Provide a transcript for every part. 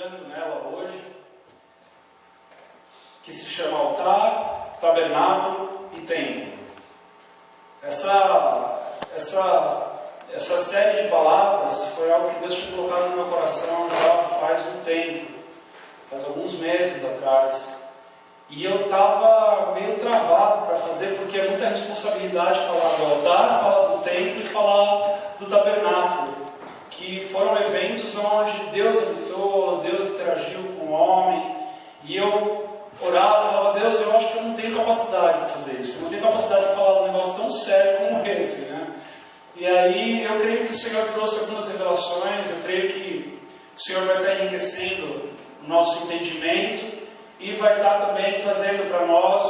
meditando nela hoje, que se chama altar, tabernáculo e templo. Essa série de palavras foi algo que Deus tinha colocado no meu coração já faz um tempo, faz alguns meses atrás. E eu estava meio travado para fazer, porque é muita responsabilidade falar do altar, falar do templo e falar do tabernáculo, que foram eventos onde Deus habitou, Deus interagiu com o homem, e eu orava e falava: Deus, eu acho que eu não tenho capacidade de fazer isso, eu não tenho capacidade de falar de um negócio tão sério como esse, né? E aí eu creio que o Senhor trouxe algumas revelações, eu creio que o Senhor vai estar enriquecendo o nosso entendimento e vai estar também trazendo para nós,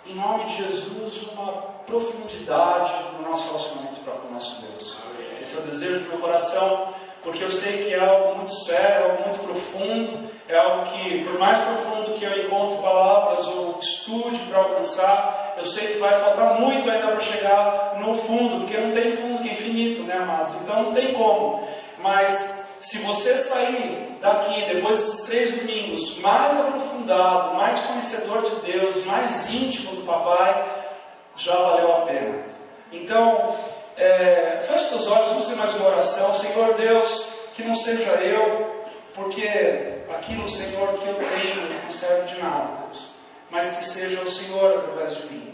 em nome de Jesus, uma profundidade no nosso relacionamento com o nosso Deus. Esse é o desejo do meu coração, porque eu sei que é algo muito sério, algo muito profundo, é algo que, por mais profundo que eu encontre palavras ou estude para alcançar, eu sei que vai faltar muito ainda para chegar no fundo, porque não tem fundo que é infinito, né, amados? Então não tem como. Mas se você sair daqui, depois desses 3 domingos, mais aprofundado, mais conhecedor de Deus, mais íntimo do Papai, já valeu a pena. Então, feche seus olhos, vamos fazer mais uma oração. Senhor Deus, que não seja eu, porque aquilo, Senhor, que eu tenho não serve de nada, Deus, mas que seja o Senhor através de mim.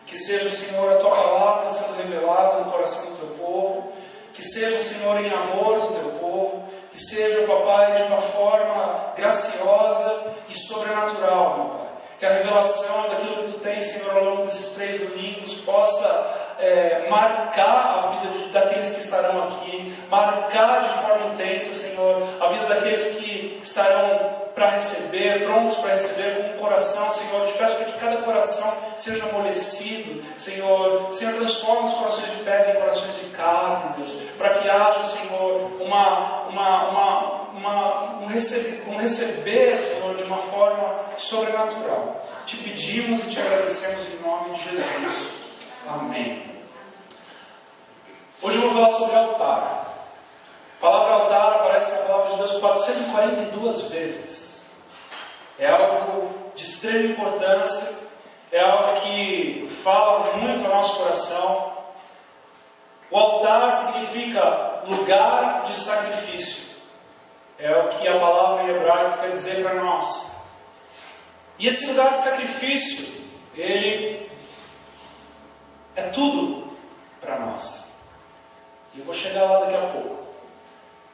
Que seja, Senhor, a Tua palavra sendo revelada no coração do Teu povo. Que seja, Senhor, em amor do Teu povo. Que seja, Papai, de uma forma graciosa e sobrenatural, meu Pai. Que a revelação daquilo que Tu tens, Senhor, ao longo desses 3 domingos possa marcar a vida daqueles que estarão aqui, marcar de forma intensa, Senhor, a vida daqueles que estarão para receber, prontos para receber com o coração, Senhor. Eu te peço para que cada coração seja amolecido, Senhor. Senhor, transforma os corações de pedra em corações de carne, Deus, para que haja, Senhor, um receber, Senhor, de uma forma sobrenatural. Te pedimos e te agradecemos em nome de Jesus. Amém. Hoje eu vou falar sobre altar. A palavra altar aparece na palavra de Deus 442 vezes. É algo de extrema importância, é algo que fala muito ao nosso coração. O altar significa lugar de sacrifício. É o que a palavra em hebraico quer dizer para nós. E esse lugar de sacrifício, ele é tudo para nós. E eu vou chegar lá daqui a pouco.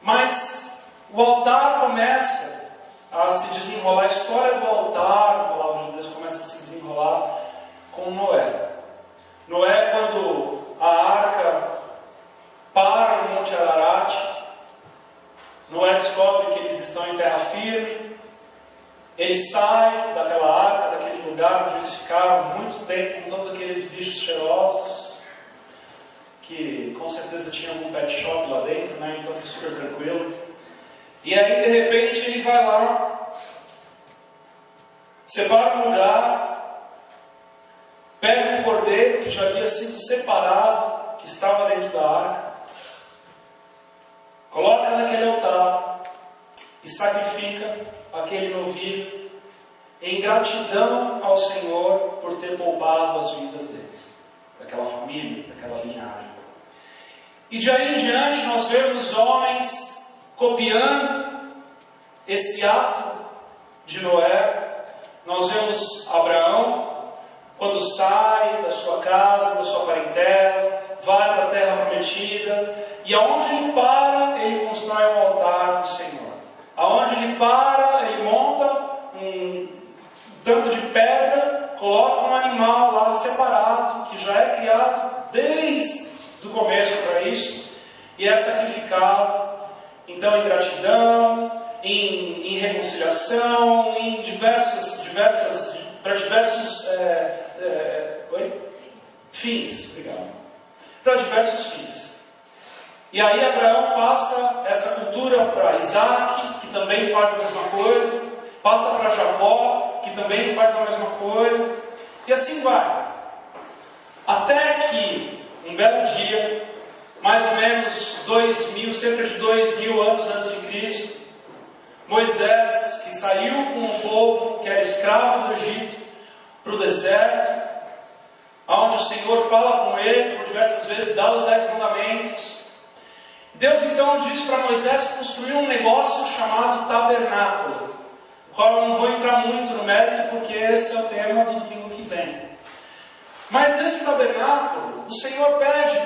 Mas o altar começa a se desenrolar, a história do altar, a palavra de Deus começa a se desenrolar com Noé. Noé, quando a arca para no Monte Ararat, Noé descobre que eles estão em terra firme, ele sai daquela arca, daquele lugar onde eles ficaram muito tempo com todos aqueles bichos cheirosos, que com certeza tinha algum pet shop lá dentro, né? Então foi super tranquilo. E aí de repente ele vai lá, separa um lugar, pega um cordeiro que já havia sido separado, que estava dentro da arca, coloca naquele altar e sacrifica aquele novilho em gratidão ao Senhor por ter poupado as vidas deles, daquela família, daquela linhagem. E de aí em diante nós vemos homens copiando esse ato de Noé. Nós vemos Abraão, quando sai da sua casa, da sua parentela, vai para a terra prometida, e aonde ele para, ele constrói um altar para o Senhor. Aonde ele para, ele monta um tanto de pedra, coloca um animal lá separado, que já é criado desde do começo para isso, e é sacrificado, então em gratidão, em reconciliação, em para diversos fins, obrigado, para diversos fins. E aí Abraão passa essa cultura para Isaac, que também faz a mesma coisa, passa para Jacó, que também faz a mesma coisa, e assim vai, até que um belo dia, mais ou menos cerca de 2000 anos antes de Cristo. Moisés, que saiu com um povo que era escravo do Egito para o deserto, onde o Senhor fala com ele por diversas vezes, dá os 10 mandamentos. Deus então diz para Moisés construir um negócio chamado tabernáculo, o qual eu não vou entrar muito no mérito, porque esse é o tema do domingo que vem. Mas nesse tabernáculo, o Senhor pede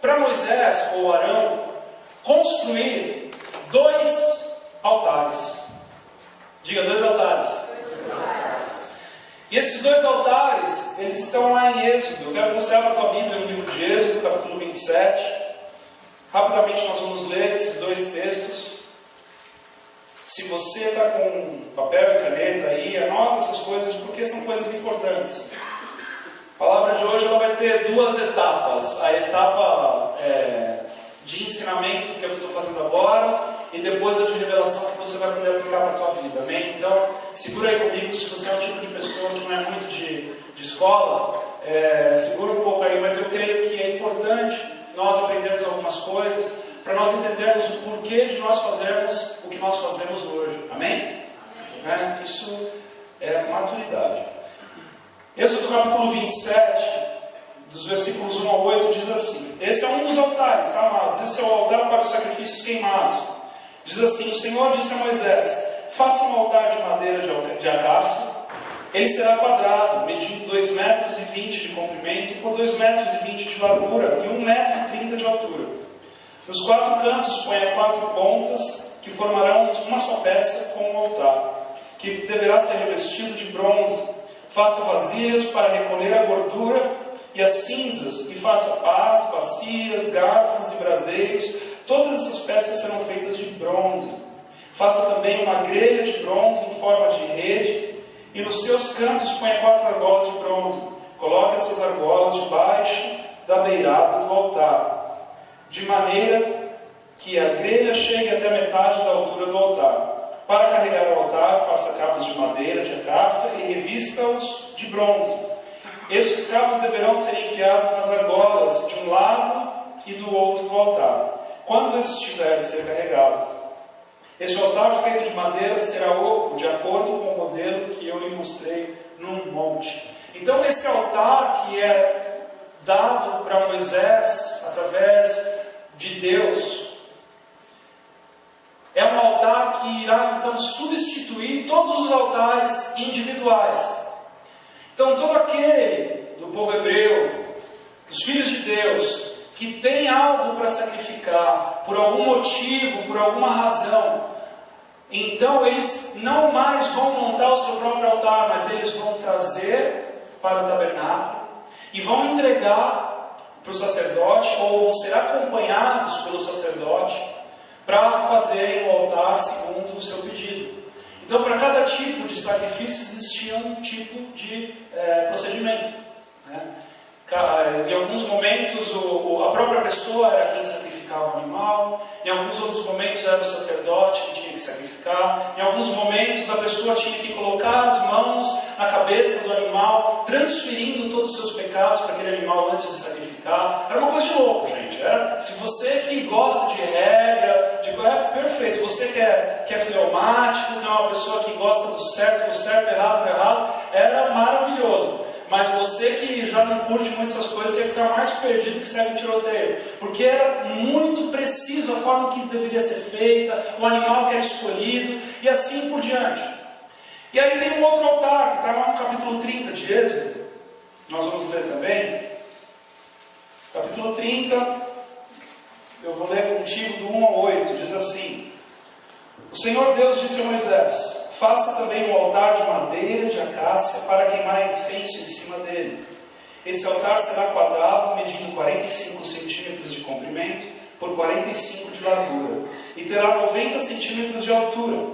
para Moisés, ou Arão, construir 2 altares. Diga, 2 altares. E esses 2 altares, eles estão lá em Êxodo. Eu quero que você abra a tua Bíblia no livro de Êxodo, capítulo 27. Rapidamente nós vamos ler esses 2 textos. Se você está com papel e caneta aí, anota essas coisas, porque são coisas importantes. A palavra de hoje ela vai ter 2 etapas. A etapa de ensinamento que eu estou fazendo agora, e depois a de revelação que você vai poder aplicar para a tua vida. Amém? Então, segura aí comigo. Se você é um tipo de pessoa que não é muito de escola, segura um pouco aí, mas eu creio que é importante nós aprendermos algumas coisas, para nós entendermos o porquê de nós fazermos o que nós fazemos hoje. Amém? Isso é maturidade. Êxodo capítulo 27, dos versículos 1 ao 8, diz assim: esse é um dos altares, tá, amados? Esse é o altar para os sacrifícios queimados. Diz assim: o Senhor disse a Moisés: faça um altar de madeira de acácia. Ele será quadrado, medindo 2,20 metros de comprimento por 2,20 metros de largura e 1,30 metro de altura. Nos 4 cantos ponha 4 pontas, que formarão uma só peça com o altar, que deverá ser revestido de bronze. Faça vasilhas para recolher a gordura e as cinzas, e faça pás, bacias, garfos e braseiros. Todas essas peças serão feitas de bronze. Faça também uma grelha de bronze em forma de rede, e nos seus cantos ponha 4 argolas de bronze. Coloque essas argolas debaixo da beirada do altar, de maneira que a grelha chegue até a metade da altura do altar. Para carregar o altar, faça cabos de madeira de acácia e revista-os de bronze. Estes cabos deverão ser enfiados nas argolas de um lado e do outro do altar, quando esse estiver de ser carregado. Este altar feito de madeira será oco, de acordo com o modelo que eu lhe mostrei num monte. Então esse altar que é dado para Moisés através de Deus é um altar que irá então substituir todos os altares individuais. Então todo aquele do povo hebreu, dos filhos de Deus, que tem algo para sacrificar, por algum motivo, por alguma razão, então eles não mais vão montar o seu próprio altar, mas eles vão trazer para o tabernáculo e vão entregar para o sacerdote, ou vão ser acompanhados pelo sacerdote para fazerem o altar segundo o seu pedido. Então, para cada tipo de sacrifício existia um tipo de procedimento, né? Em alguns momentos a própria pessoa era quem sacrificava o animal, em alguns outros momentos era o sacerdote que tinha que sacrificar, em alguns momentos a pessoa tinha que colocar as mãos na cabeça do animal, transferindo todos os seus pecados para aquele animal antes de sacrificar. Era uma coisa de louco, gente. Se você que gosta de regra, perfeito. Se você que é fleumático, que é uma pessoa que gosta do certo, errado, era maravilhoso. Mas você que já não curte muito essas coisas, você ia ficar mais perdido que segue o tiroteio. Porque era muito preciso a forma que deveria ser feita, o animal que era escolhido, e assim por diante. E aí tem um outro altar, que está lá no capítulo 30 de Êxodo. Nós vamos ler também. Capítulo 30, eu vou ler contigo do 1 ao 8, diz assim: o Senhor Deus disse a Moisés: faça também um altar de madeira de acácia para queimar incenso em cima dele. Esse altar será quadrado, medindo 45 centímetros de comprimento por 45 de largura, e terá 90 centímetros de altura.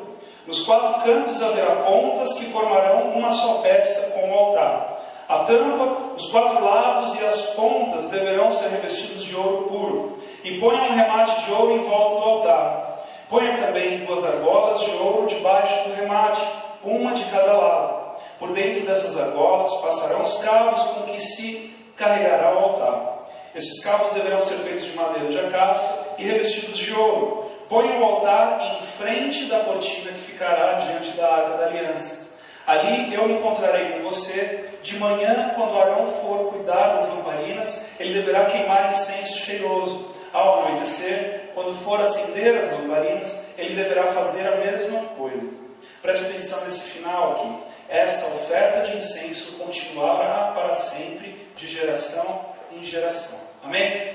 Nos 4 cantos haverá pontas que formarão uma só peça com o altar. A tampa, os 4 lados e as pontas deverão ser revestidos de ouro puro, e ponha um remate de ouro em volta do altar. Ponha também 2 argolas de ouro debaixo do remate, uma de cada lado. Por dentro dessas argolas passarão os cabos com que se carregará o altar. Esses cabos deverão ser feitos de madeira de acácia e revestidos de ouro. Ponha o altar em frente da cortina que ficará diante da Arca da Aliança. Ali eu me encontrarei com você. De manhã, quando Arão for cuidar das lamparinas, ele deverá queimar incenso cheiroso. Ao anoitecer, quando for acender as lamparinas, ele deverá fazer a mesma coisa. Preste atenção nesse final aqui. Essa oferta de incenso continuará para sempre, de geração em geração. Amém?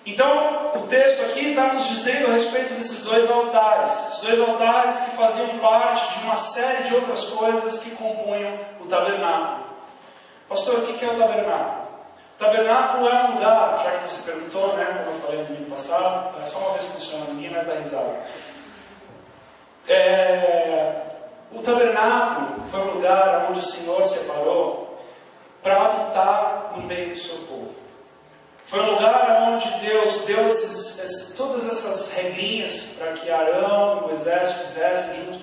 Então, o texto aqui está nos dizendo a respeito desses dois altares. Esses dois altares que faziam parte de uma série de outras coisas que compunham o tabernáculo. Pastor, o que é o tabernáculo? O tabernáculo é um lugar, já que você perguntou, né, como eu falei no domingo passado, é só uma vez que funciona, ninguém mais dá risada. O tabernáculo foi um lugar onde o Senhor separou para habitar no meio do seu povo. Foi um lugar onde Deus deu todas essas regrinhas para que Arão e Moisés fizessem junto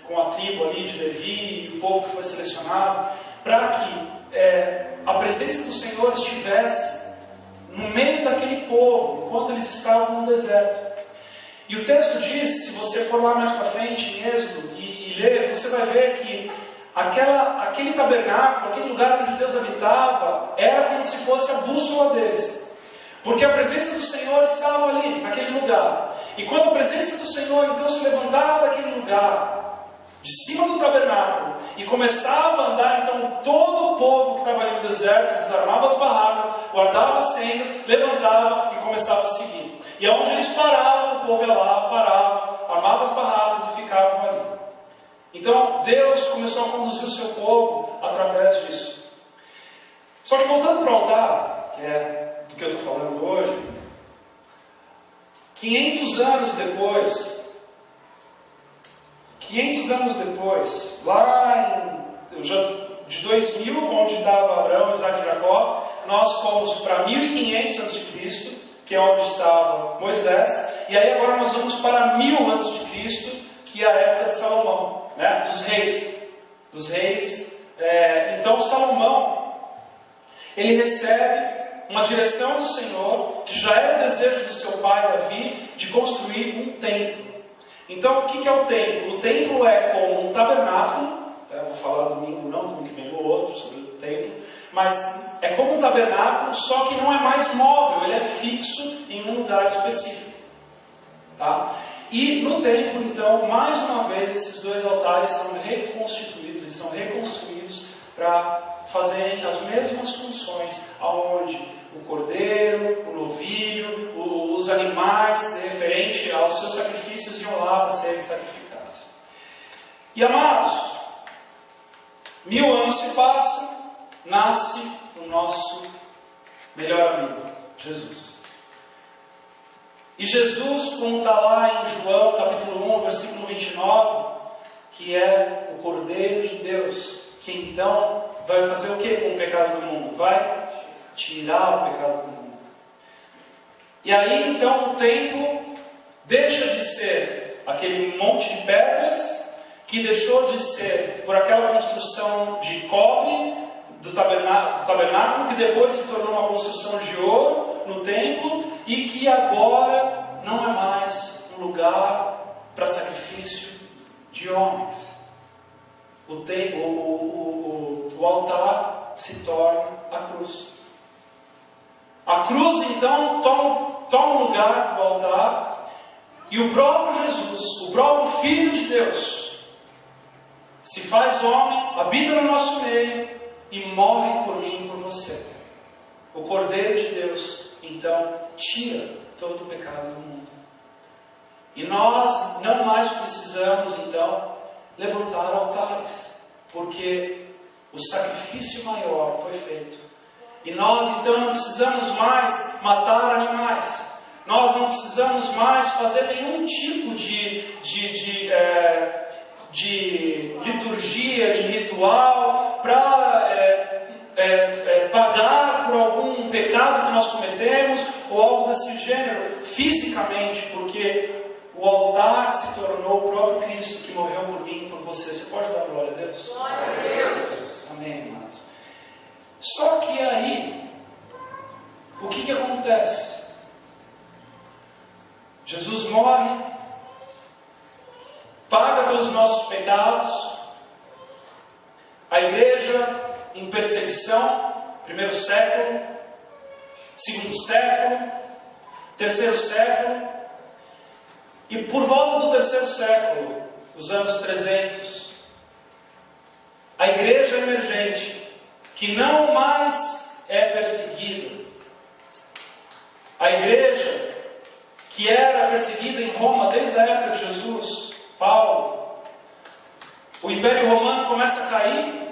com a tribo ali de Levi e o povo que foi selecionado, para que a presença do Senhor estivesse no meio daquele povo, enquanto eles estavam no deserto. E o texto diz, se você for lá mais para frente em Êxodo e ler, você vai ver que aquele tabernáculo, aquele lugar onde Deus habitava, era como se fosse a bússola deles. Porque a presença do Senhor estava ali, naquele lugar. E quando a presença do Senhor então se levantava daquele lugar, de cima do tabernáculo, e começava a andar, então todo o povo que estava ali no deserto desarmava as barracas, guardava as tendas, levantava e começava a seguir. E aonde eles paravam, o povo ia lá, parava, armava as barracas e ficavam ali. Então Deus começou a conduzir o seu povo através disso. Só que voltando para o altar, que é do que eu estou falando hoje, 500 anos depois, lá de 2000, onde estava Abraão, Isaac e Jacó, nós fomos para 1500 a.C., que é onde estava Moisés, e aí agora nós vamos para 1000 a.C., que é a época de Salomão, né? dos reis. Então Salomão, ele recebe uma direção do Senhor, que já era o desejo do seu pai Davi, de construir um templo. Então, o que é o templo? O templo é como um tabernáculo, tá? Eu vou falar domingo que vem o outro sobre o templo, mas é como um tabernáculo, só que não é mais móvel, ele é fixo em um lugar específico. Tá? E no templo, então, mais uma vez, esses dois altares são reconstituídos, eles são reconstruídos para fazerem as mesmas funções, aonde o cordeiro, o novilho, os animais referente aos seus sacrifícios iam lá para serem sacrificados. E amados, 1000 anos se passam, nasce o nosso melhor amigo, Jesus. E Jesus, como está lá em João capítulo 1, versículo 29, que é o Cordeiro de Deus, que então vai fazer o que com o pecado do mundo? Vai tirar o pecado do mundo. E aí então o templo deixa de ser aquele monte de pedras, que deixou de ser por aquela construção de cobre do tabernáculo, que depois se tornou uma construção de ouro no templo, e que agora não é mais um lugar para sacrifício de homens. O altar se torna a cruz. A cruz então toma o lugar do altar, e o próprio Jesus, o próprio Filho de Deus, se faz homem, habita no nosso meio e morre por mim e por você. O Cordeiro de Deus então tira todo o pecado do mundo. E nós não mais precisamos então levantar altares, porque o sacrifício maior foi feito. E nós então não precisamos mais matar animais. Nós não precisamos mais fazer nenhum tipo de liturgia, de ritual, para pagar por algum pecado que nós cometemos, ou algo desse gênero, fisicamente, porque o altar se tornou o próprio Cristo, que morreu por mim e por você. Você pode dar glória a Deus? Glória a Deus. Amém, irmãos. Só que aí, o que Jesus morre, paga pelos nossos pecados. A igreja em perseguição, primeiro século, segundo século, terceiro século, e por volta do terceiro século, os anos 300, a igreja emergente, que não mais é perseguida, a igreja que era perseguida em Roma desde a época de Jesus, Paulo, o Império Romano começa a cair,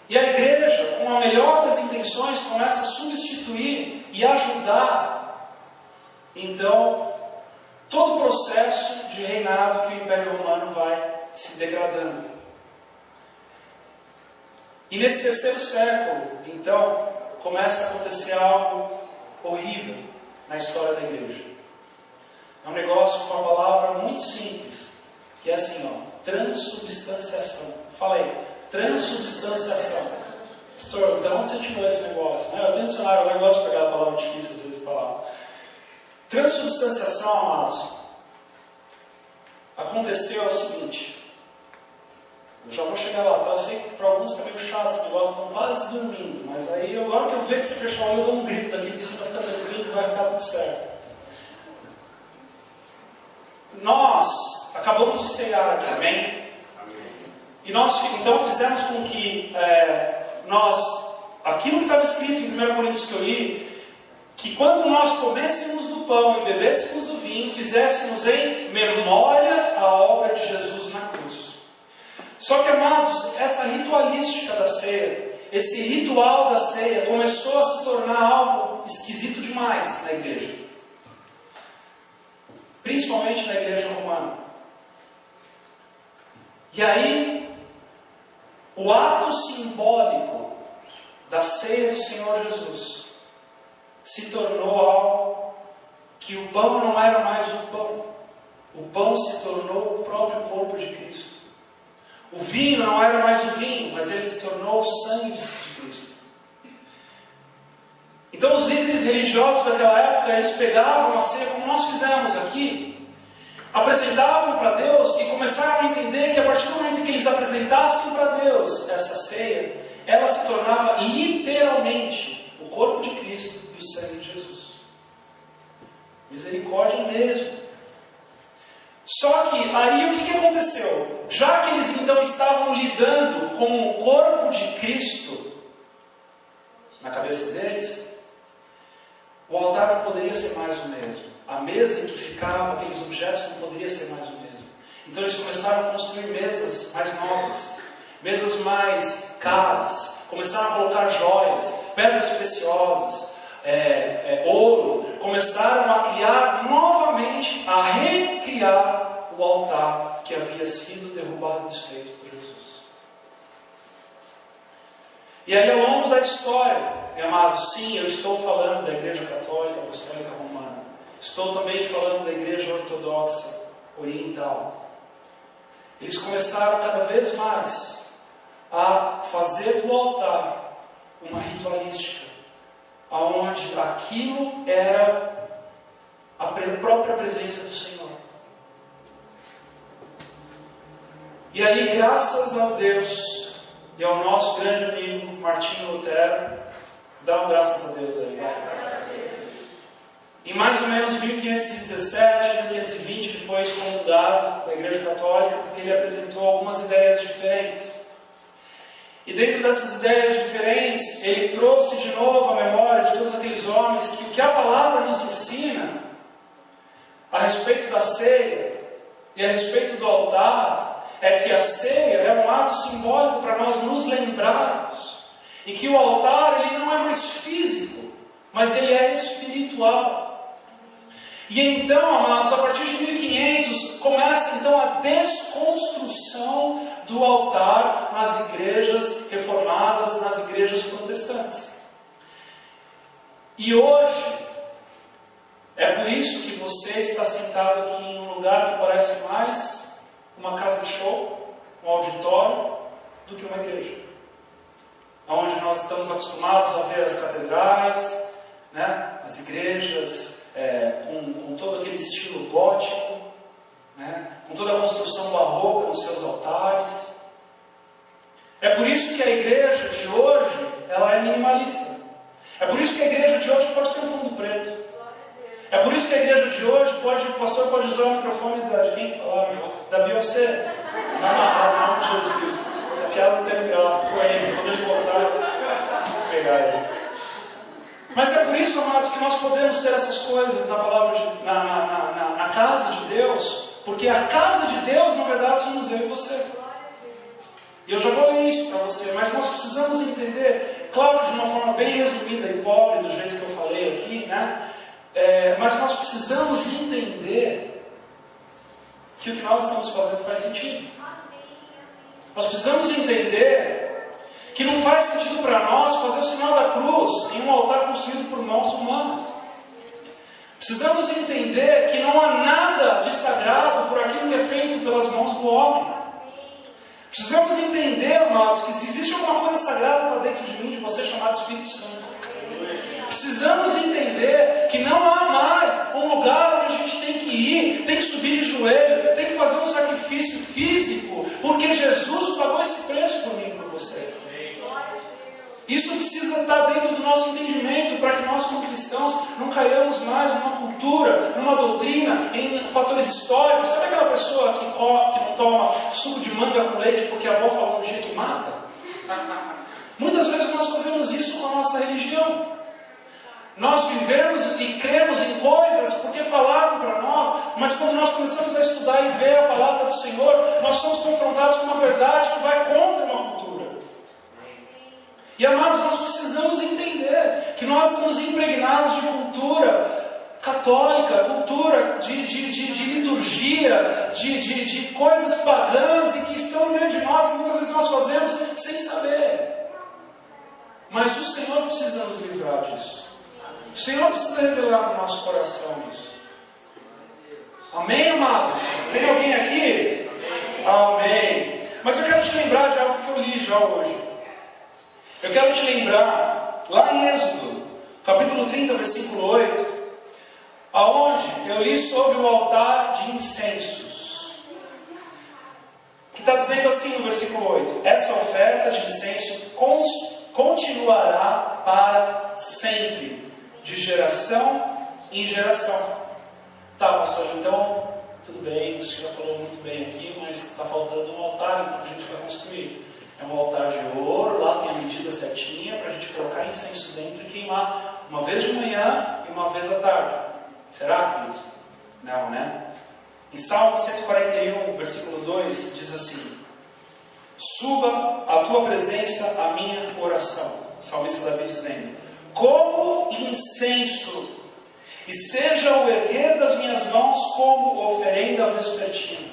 e a igreja, com a melhor das intenções, começa a substituir e ajudar, então, todo o processo de reinado que o Império Romano vai se degradando. E nesse terceiro século, então, começa a acontecer algo horrível na história da igreja. É um negócio com uma palavra muito simples, que é assim, ó, transubstanciação. Fala aí, transubstanciação. Pastor, de onde você tirou esse negócio? Eu tenho dicionário, eu gosto de pegar a palavra difícil às vezes e falar. Transubstanciação, amados, aconteceu o seguinte. Eu já vou chegar lá, tá? Eu sei que para alguns está meio chato esse negócio, estão quase dormindo. Mas aí, agora que eu vejo que você fechou o olho, eu dou um grito daqui de cima, fica tranquilo, vai ficar tudo certo. Nós acabamos de ceiar aqui, amém? E nós então fizemos com que aquilo que estava escrito em 1 Coríntios que eu li, que quando nós comêssemos do pão e bebêssemos do vinho, fizéssemos em memória a obra de Jesus na cruz. Só que, amados, essa ritualística da ceia, esse ritual da ceia, começou a se tornar algo esquisito demais na igreja. Principalmente na igreja romana. E aí, o ato simbólico da ceia do Senhor Jesus se tornou algo que o pão não era mais o pão. O pão se tornou o próprio corpo de Cristo. O vinho não era mais o vinho, mas ele se tornou o sangue de Cristo. Então os líderes religiosos daquela época, eles pegavam a ceia como nós fizemos aqui, apresentavam para Deus e começaram a entender que a partir do momento em que eles apresentassem para Deus essa ceia, ela se tornava literalmente o corpo de Cristo e o sangue de Jesus. Misericórdia mesmo. Só que aí o que aconteceu? Já que eles então estavam lidando com o corpo de Cristo na cabeça deles, o altar não poderia ser mais o mesmo. A mesa em que ficavam aqueles objetos não poderia ser mais o mesmo. Então eles começaram a construir mesas mais nobres, mesas mais caras, começaram a colocar joias, pedras preciosas, ouro, começaram a criar novamente, a recriar o altar que havia sido derrubado e desfeito por Jesus. E aí, ao longo da história, amados, sim, eu estou falando da Igreja Católica Apostólica Romana, estou também falando da Igreja Ortodoxa Oriental. Eles começaram cada vez mais a fazer do altar uma ritualística, aonde aquilo era a própria presença do Senhor. E aí, graças a Deus e ao nosso grande amigo Martinho Lutero, dá um graças a Deus aí. Em mais ou menos 1517, 1520, ele foi excomungado da Igreja Católica porque ele apresentou algumas ideias diferentes. E dentro dessas ideias diferentes, ele trouxe de novo a memória de todos aqueles homens que o que a palavra nos ensina a respeito da ceia e a respeito do altar é que a ceia é um ato simbólico para nós nos lembrarmos e que o altar ele não é mais físico, mas ele é espiritual. E então, amados, a partir de 1500 começa então a desconstrução do altar nas igrejas reformadas, nas igrejas protestantes. E hoje, é por isso que você está sentado aqui em um lugar que parece mais uma casa de show, um auditório, do que uma igreja. Onde nós estamos acostumados a ver as catedrais, né? As igrejas com todo aquele aquele estilo gótico, né? Com toda a construção barroca nos seus altares. É por isso que a igreja de hoje, ela é minimalista. É por isso que a igreja de hoje pode ter um fundo preto. É por isso que a igreja de hoje o pastor pode usar o microfone de quem que falava? Da Beyoncé. Não amarrado, em nome de Jesus. Essa piada não teve graça, foi ele. Quando ele voltar, eu vou pegar ele. Mas é por isso, amados, que nós podemos ter essas coisas na palavra na casa de Deus, porque a casa de Deus, na verdade, somos eu e você. E eu já vou ler isso para você, mas nós precisamos entender, claro, de uma forma bem resumida e pobre, do jeito que eu falei aqui, né? Mas nós precisamos entender que o que nós estamos fazendo faz sentido. Nós precisamos entender que não faz sentido para nós fazer o sinal da cruz em um altar construído por mãos humanas. Precisamos entender que não há nada de sagrado por aquilo que é feito pelas mãos do homem. Precisamos entender, amados, que se existe alguma coisa sagrada para dentro de mim, de você, chamado Espírito Santo. Precisamos entender que não há mais um lugar onde a gente tem que ir, tem que subir de joelho, tem que fazer um sacrifício físico, porque Jesus pagou esse preço por mim e por você. Isso precisa estar dentro do nosso entendimento, para que nós, como cristãos, não caiamos mais numa cultura, numa doutrina, em fatores históricos. Sabe aquela pessoa que não toma suco de manga com leite porque a avó falou um jeito que mata? Muitas vezes nós fazemos isso com a nossa religião. Nós vivemos e cremos em coisas porque falaram para nós, mas quando nós começamos a estudar e ver a palavra do Senhor, nós somos confrontados com uma verdade que vai contra uma cultura. E amados, nós precisamos entender que nós estamos impregnados de cultura católica, cultura de liturgia, de coisas pagãs e que estão no meio de nós, que muitas vezes nós fazemos sem saber. Mas o Senhor precisa nos livrar disso. O Senhor precisa revelar no nosso coração isso. Amém, amados? Tem alguém aqui? Amém. Mas eu quero te lembrar de algo que eu li já hoje. Eu quero te lembrar, lá em Êxodo, capítulo 30, versículo 8, aonde eu li sobre o altar de incensos, que está dizendo assim no versículo 8: essa oferta de incenso continuará para sempre, de geração em geração. Tá, pastor, então, tudo bem, o senhor falou muito bem aqui, mas está faltando um altar, então, que a gente vai construir. É um altar de ouro, lá tem a medida certinha para a gente colocar incenso dentro e queimar uma vez de manhã e uma vez à tarde. Será, queridos? Não, né? Em Salmo 141, versículo 2, diz assim: suba à tua presença a minha oração. O salmista Davi dizendo: como incenso, e seja o erguer das minhas mãos como oferenda vespertina.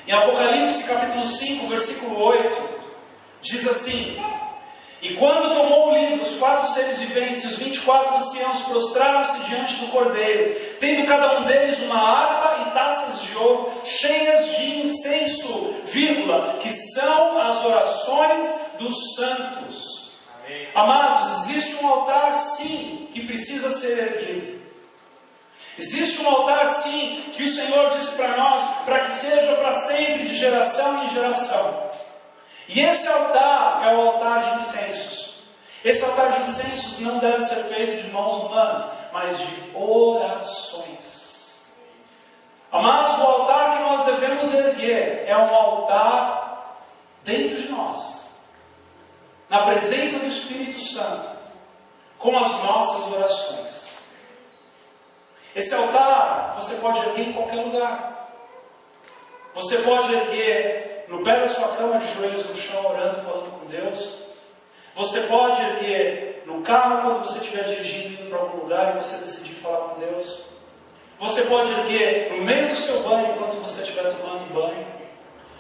Em Apocalipse capítulo 5, versículo 8, diz assim: e quando tomou o livro, os 4 seres viventes e os 24 anciãos prostraram-se diante do Cordeiro, tendo cada um deles uma harpa e taças de ouro cheias de incenso, vírgula, que são as orações dos santos. Amém. Amados, existe um altar sim que precisa ser erguido. Existe um altar sim que o Senhor disse para nós, para que seja para sempre, de geração em geração. E esse altar é o altar de incensos. Esse altar de incensos não deve ser feito de mãos humanas, mas de orações. Amados, o altar que nós devemos erguer é um altar dentro de nós, na presença do Espírito Santo, com as nossas orações. Esse altar você pode erguer em qualquer lugar. Você pode erguer no pé da sua cama, de joelhos no chão, orando, falando com Deus. Você pode erguer no carro quando você estiver dirigindo, indo para algum lugar e você decidir falar com Deus. Você pode erguer no meio do seu banho, enquanto você estiver tomando banho.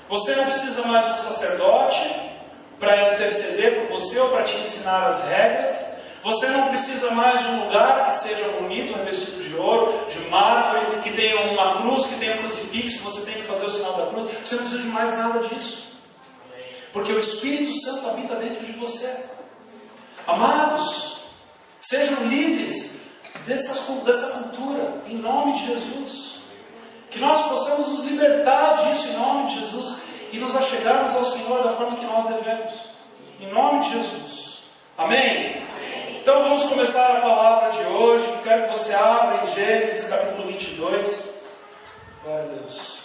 Você não precisa mais de um sacerdote para interceder por você ou para te ensinar as regras. Você não precisa mais de um lugar que seja bonito, revestido de ouro, de mármore, que tenha uma cruz, que tenha um crucifixo, que você tem que fazer o sinal da cruz. Você não precisa de mais nada disso. Porque o Espírito Santo habita dentro de você. Amados, sejam livres dessa cultura, em nome de Jesus. Que nós possamos nos libertar disso em nome de Jesus e nos achegarmos ao Senhor da forma que nós devemos. Em nome de Jesus. Amém? Então vamos começar a palavra de hoje. Quero que você abra em Gênesis capítulo 22. Glória a Deus.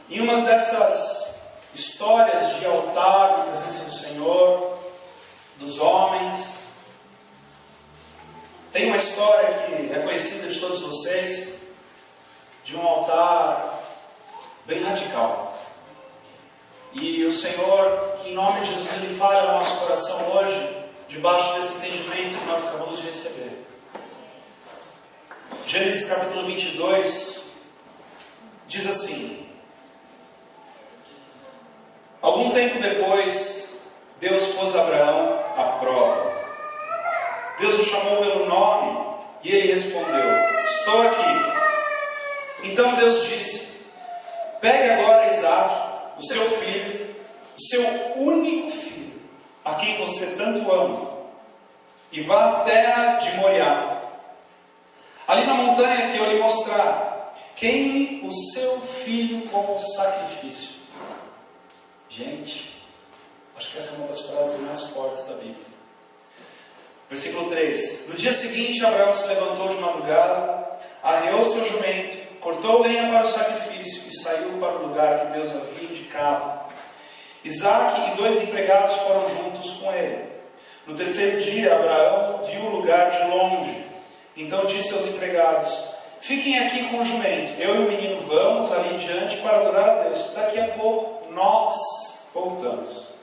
Em uma dessas histórias de altar, na presença do Senhor, dos homens, tem uma história que é conhecida de todos vocês, de um altar bem radical. E o Senhor, que em nome de Jesus, Ele fala no nosso coração hoje, debaixo desse entendimento que nós acabamos de receber. Gênesis capítulo 22 diz assim: algum tempo depois, Deus pôs Abraão à prova. Deus o chamou pelo nome e ele respondeu: estou aqui. Então Deus disse: pegue agora Isaque, o seu filho, o seu único filho, a quem você tanto ama, e vá à terra de Moriá. Ali na montanha que eu lhe mostrar, queime o seu filho como sacrifício. Gente, acho que essa é uma das frases mais fortes da Bíblia. Versículo 3: no dia seguinte, Abraão se levantou de madrugada, arreou seu jumento, cortou lenha para o sacrifício e saiu para o lugar que Deus havia indicado. Isaque e 2 empregados foram juntos com ele. No terceiro dia, Abraão viu o lugar de longe. Então disse aos empregados: fiquem aqui com o jumento, eu e o menino vamos ali em diante para adorar a Deus. Daqui a pouco nós voltamos.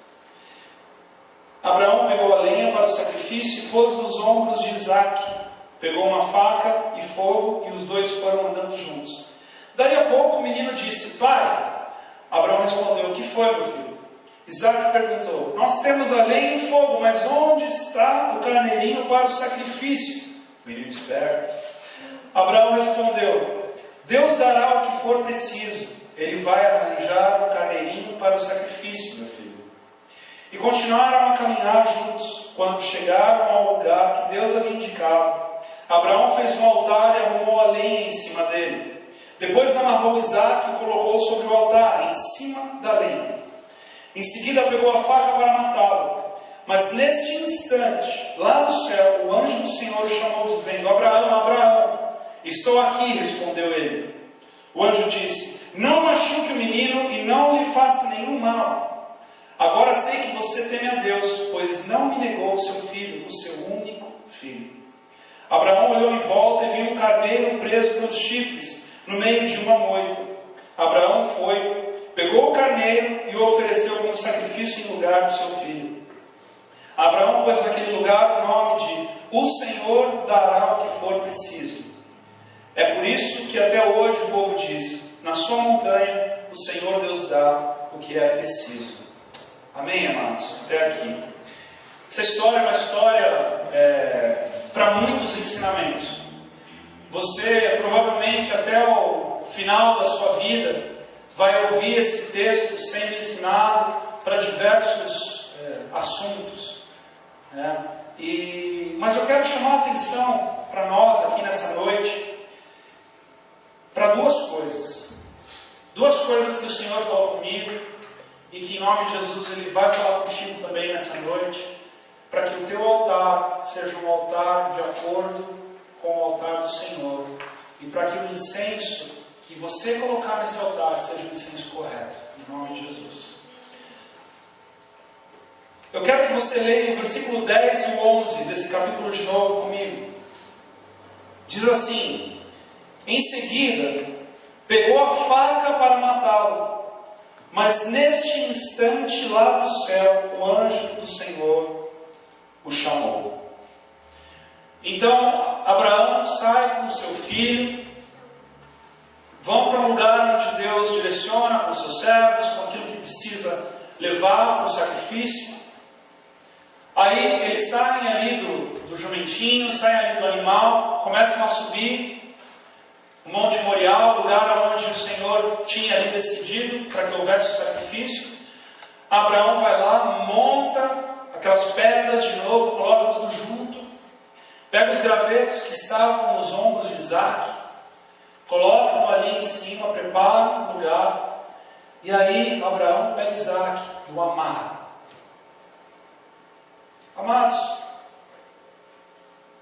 Abraão pegou a lenha para o sacrifício e pôs nos ombros de Isaque. Pegou uma faca e fogo, e os dois foram andando juntos. Daí a pouco o menino disse: pai. Abraão respondeu: o que foi, meu filho? Isaque perguntou: nós temos a lenha e o fogo, mas onde está o carneirinho para o sacrifício? Menino esperto. Abraão respondeu: Deus dará o que for preciso. Ele vai arranjar o carneirinho para o sacrifício, meu filho. E continuaram a caminhar juntos. Quando chegaram ao lugar que Deus havia indicado, Abraão fez um altar e arrumou a lenha em cima dele. Depois amarrou Isaque e o colocou sobre o altar, em cima da lenha. Em seguida pegou a faca para matá-lo. Mas neste instante, lá do céu, o anjo do Senhor o chamou, dizendo: Abraão, Abraão. Estou aqui, respondeu ele. O anjo disse: não machuque o menino e não lhe faça nenhum mal. Agora sei que você teme a Deus, pois não me negou o seu filho, o seu único filho. Abraão olhou em volta e viu um carneiro preso pelos chifres, no meio de uma moita. Abraão foi, pegou o carneiro e o ofereceu como sacrifício em lugar do seu filho. Abraão pôs naquele lugar o nome de: o Senhor dará o que for preciso. É por isso que até hoje o povo diz: na sua montanha o Senhor Deus dá o que é preciso. Amém, amados? Até aqui. Essa história é uma história para muitos ensinamentos. Você provavelmente até o final da sua vida vai ouvir esse texto sendo ensinado para diversos assuntos, né? Mas eu quero chamar a atenção para nós aqui nessa noite para duas coisas que o Senhor falou comigo e que em nome de Jesus Ele vai falar contigo também nessa noite, para que o teu altar seja um altar de acordo com o altar do Senhor, e para que o incenso que você colocar nesse altar seja o incenso correto, em nome de Jesus. Eu quero que você leia o versículo 10 e 11 desse capítulo de novo comigo. Diz assim: em seguida, pegou a faca para matá-lo, mas neste instante lá do céu, o anjo do Senhor o chamou. Então, Abraão sai com seu filho, vão para um lugar onde Deus direciona com seus servos, com aquilo que precisa levar para o sacrifício. Aí eles saem ali do jumentinho, saem ali do animal, começam a subir o Monte Moriá, o lugar onde o Senhor tinha ali decidido para que houvesse o sacrifício. Abraão vai lá, monta aquelas pedras de novo, coloca tudo junto, pega os gravetos que estavam nos ombros de Isaac, coloca ali em cima, prepara um lugar, e aí Abraão pega Isaac e o amarra. Amados,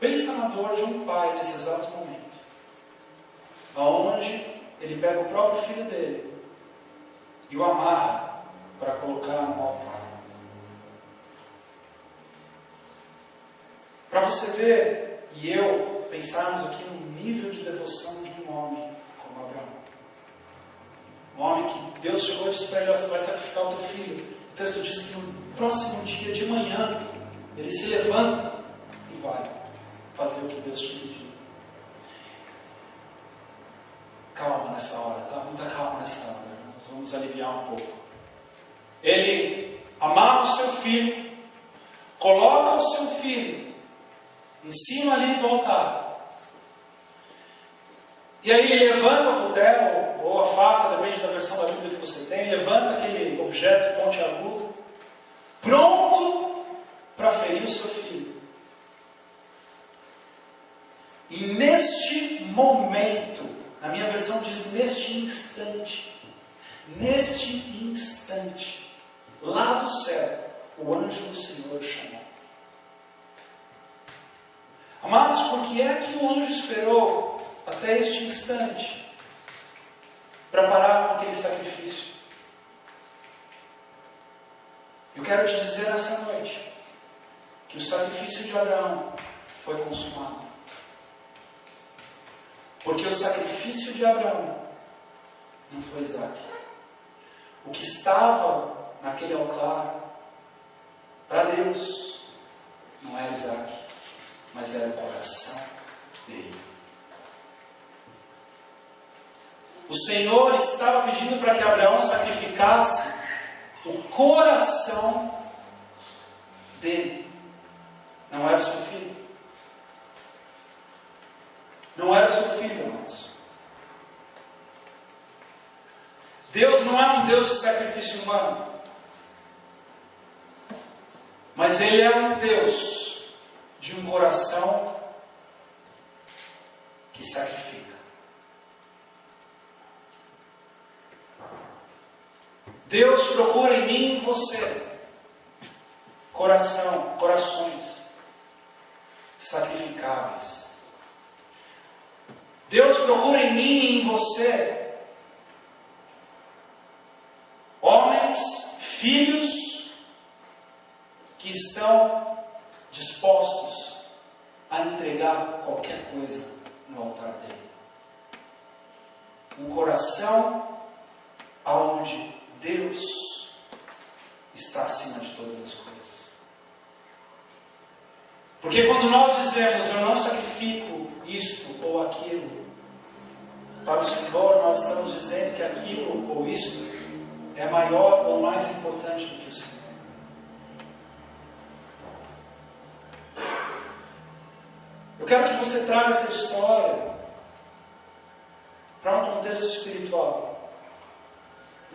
pensa na dor de um pai nesse exato momento, aonde ele pega o próprio filho dele e o amarra para colocar no altar. Para você ver e eu pensarmos aqui no nível de devoção de um homem como Abraão. Um homem que Deus chegou e disse para ele: você vai sacrificar o teu filho. O texto diz que no próximo dia de manhã ele se levanta e vai fazer o que Deus te pediu. Calma nessa hora, tá? Muita calma nessa hora. Nós vamos aliviar um pouco. Ele amarra o seu filho, coloca o seu filho em cima ali do altar. E aí ele levanta o cutelo ou a faca, depende da versão da Bíblia que você tem, levanta aquele objeto pontiagudo, pronto para ferir o seu filho. E neste momento, na minha versão diz neste instante, lá do céu, o anjo do Senhor o chamou. Amados, por que é que o anjo esperou até este instante para parar com aquele sacrifício? Eu quero te dizer nessa noite que o sacrifício de Abraão foi consumado. Porque o sacrifício de Abraão não foi Isaac. O que estava naquele altar para Deus não era Isaac, mas era o coração dele. O Senhor estava pedindo para que Abraão sacrificasse o coração dele. Não era o seu filho. Não era o seu filho, amados. Deus não é um Deus de sacrifício humano. Mas Ele é um Deus de um coração que sacrifica. Deus procura em mim e em você corações sacrificáveis. Deus procura em mim e em você homens, filhos que estão dispostos a entregar qualquer coisa no altar dele. Um coração aonde Deus está acima de todas as coisas. Porque quando nós dizemos eu não sacrifico isto ou aquilo para o Senhor, nós estamos dizendo que aquilo ou isto é maior ou mais importante do que o Senhor. Eu quero que você traga essa história para um contexto espiritual.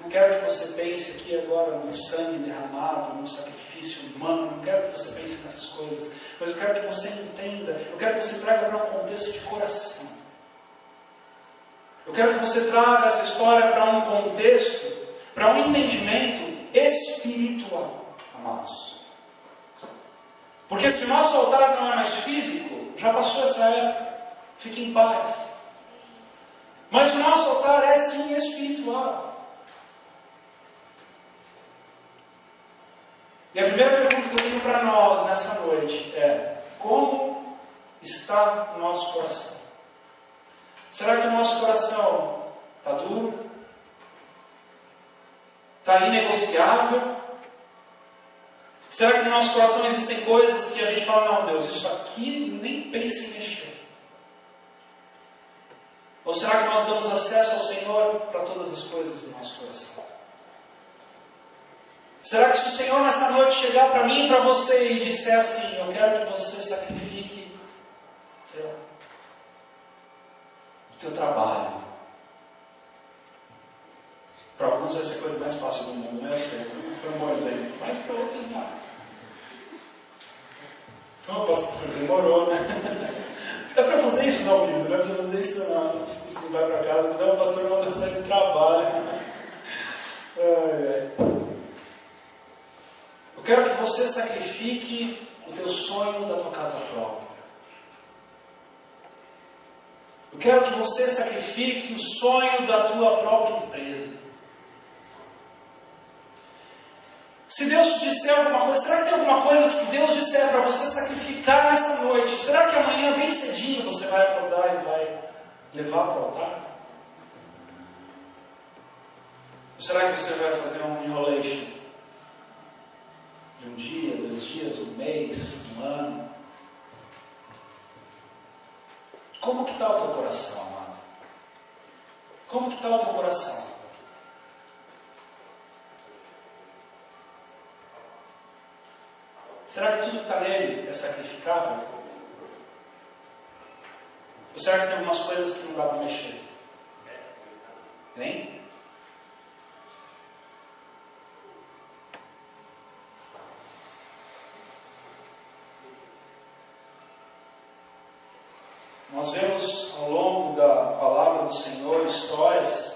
Não quero que você pense aqui agora no sangue derramado, no sacrifício humano. Não quero que você pense nessas coisas. Mas eu quero que você entenda. Eu quero que você traga para um contexto de coração. Eu quero que você traga essa história para um contexto, para um entendimento espiritual, amados. Porque se o nosso altar não é mais físico, já passou essa época. Fique em paz. Mas o nosso altar é sim espiritual. E a primeira pergunta que eu tenho para nós nessa noite é: como está o nosso coração? Será que o nosso coração está duro? Está inegociável? Será que no nosso coração existem coisas que a gente fala: não, Deus, isso aqui nem pense em mexer? Ou será que nós damos acesso ao Senhor para todas as coisas do nosso coração? Será que se o Senhor nessa noite chegar para mim e para você e disser assim: eu quero que você sacrifique, sei lá, o teu trabalho. Para alguns vai ser a coisa mais fácil do mundo, né? Eu sei. Foi um bom exemplo, mas para outros não. Oh, pastor, demorou, né? É para fazer isso não, querido, não é para fazer isso não. Você vai para casa, mas o pastor não sai de trabalho. Eu quero que você sacrifique o teu sonho da tua casa própria. Eu quero que você sacrifique o sonho da tua própria empresa. Se Deus te disser alguma coisa, será que tem alguma coisa que se Deus disser para você sacrificar nessa noite, será que amanhã bem cedinho você vai acordar e vai levar para o altar? Ou será que você vai fazer um enrolation? De um dia, 2 dias, um mês, um ano? Como que está o teu coração, amado? Como que está o teu coração? Será que tudo que está nele é sacrificável? Ou será que tem algumas coisas que não dá para mexer? Tem? Nós vemos ao longo da palavra do Senhor histórias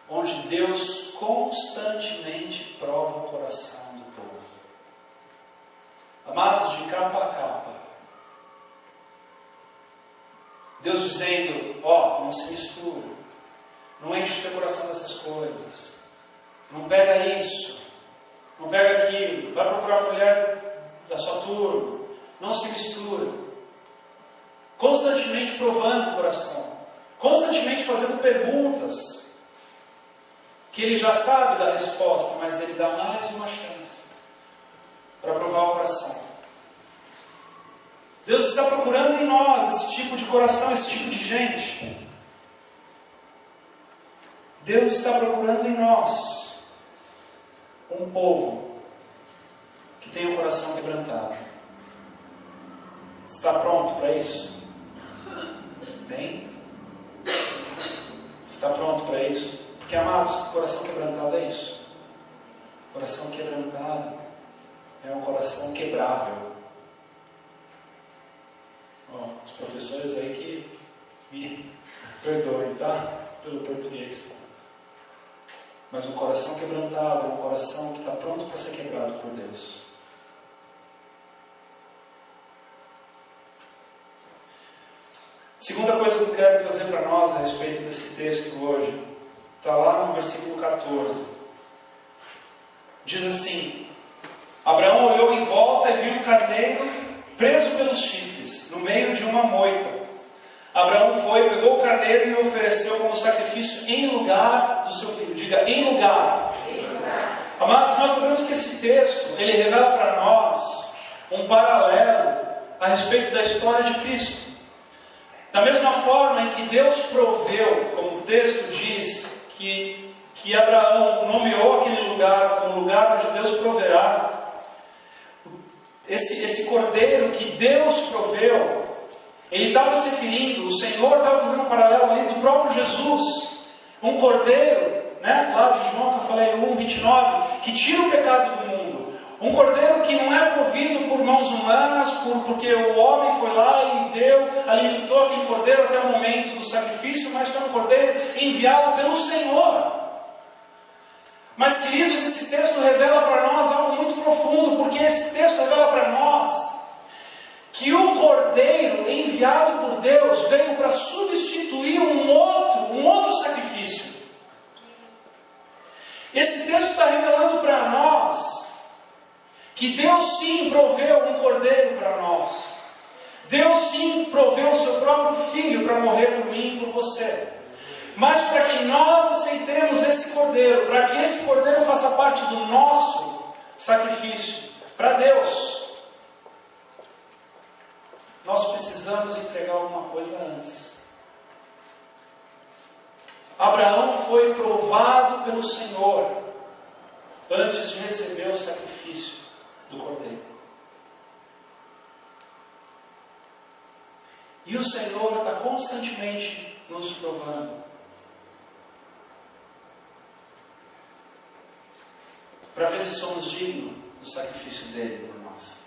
onde Deus constantemente prova o coração do povo. Amados, de capa a capa. Deus dizendo, não se mistura. Não enche o teu coração dessas coisas. Não pega isso. Não pega aquilo. Vai procurar a mulher da sua turma. Não se mistura. Constantemente provando o coração. Constantemente fazendo perguntas que ele já sabe da resposta, mas ele dá mais uma chance para provar o coração. Deus está procurando em nós esse tipo de coração, esse tipo de gente. Deus está procurando em nós um povo que tem o coração quebrantado. Está pronto para isso? Bem? Está pronto para isso? Porque, amados, coração quebrantado é isso. Coração quebrantado é um coração quebrável. Os professores aí que me perdoem, tá? Pelo português. Mas um coração quebrantado é um coração que está pronto para ser quebrado por Deus. Segunda coisa que eu quero trazer para nós a respeito desse texto hoje está lá no versículo 14. Diz assim: Abraão olhou em volta e viu um carneiro preso pelos chifres, no meio de uma moita. Abraão foi, pegou o carneiro e o ofereceu como sacrifício em lugar do seu filho. Diga, em lugar. Amados, nós sabemos que esse texto, ele revela para nós um paralelo a respeito da história de Cristo. Da mesma forma em que Deus proveu, como o texto diz, que Abraão nomeou aquele lugar como lugar onde Deus proverá. Esse cordeiro que Deus proveu, ele estava se referindo, o Senhor estava fazendo um paralelo ali do próprio Jesus. Um cordeiro, lá de João que eu falei no 1:29, que tira o pecado do mundo. Um cordeiro que não é provido por mãos humanas, porque o homem foi lá e alimentou aquele cordeiro até o momento do sacrifício, mas foi um cordeiro enviado pelo Senhor. Mas, queridos, esse texto revela para nós algo muito profundo, porque esse texto revela para nós que o cordeiro enviado por Deus veio para substituir um outro sacrifício. Esse texto está revelando para nós que Deus sim proveu um cordeiro para nós. Deus sim proveu o seu próprio filho para morrer por mim e por você. Mas para que nós aceitemos esse cordeiro, para que esse cordeiro faça parte do nosso sacrifício para Deus, nós precisamos entregar alguma coisa antes. Abraão foi provado pelo Senhor antes de receber o sacrifício do cordeiro. E o Senhor está constantemente nos provando. para ver se somos dignos do sacrifício dele por nós.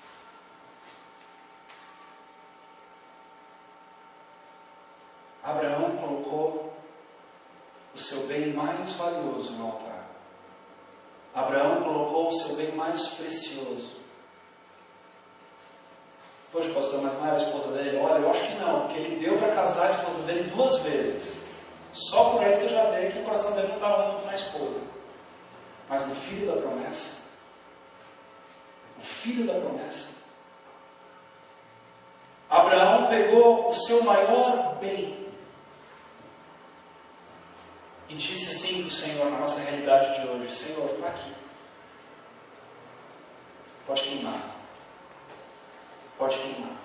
Abraão colocou o seu bem mais valioso no altar. Abraão colocou o seu bem mais precioso. Poxa, pastor, mas não era a esposa dele? Olha, eu acho que não, porque ele deu para casar a esposa dele 2 vezes. Só por aí você já vê que o coração dele não estava muito na esposa. Mas no filho da promessa, o filho da promessa, Abraão pegou o seu maior bem e disse assim para o Senhor, na nossa realidade de hoje: Senhor, está aqui, pode queimar, pode queimar.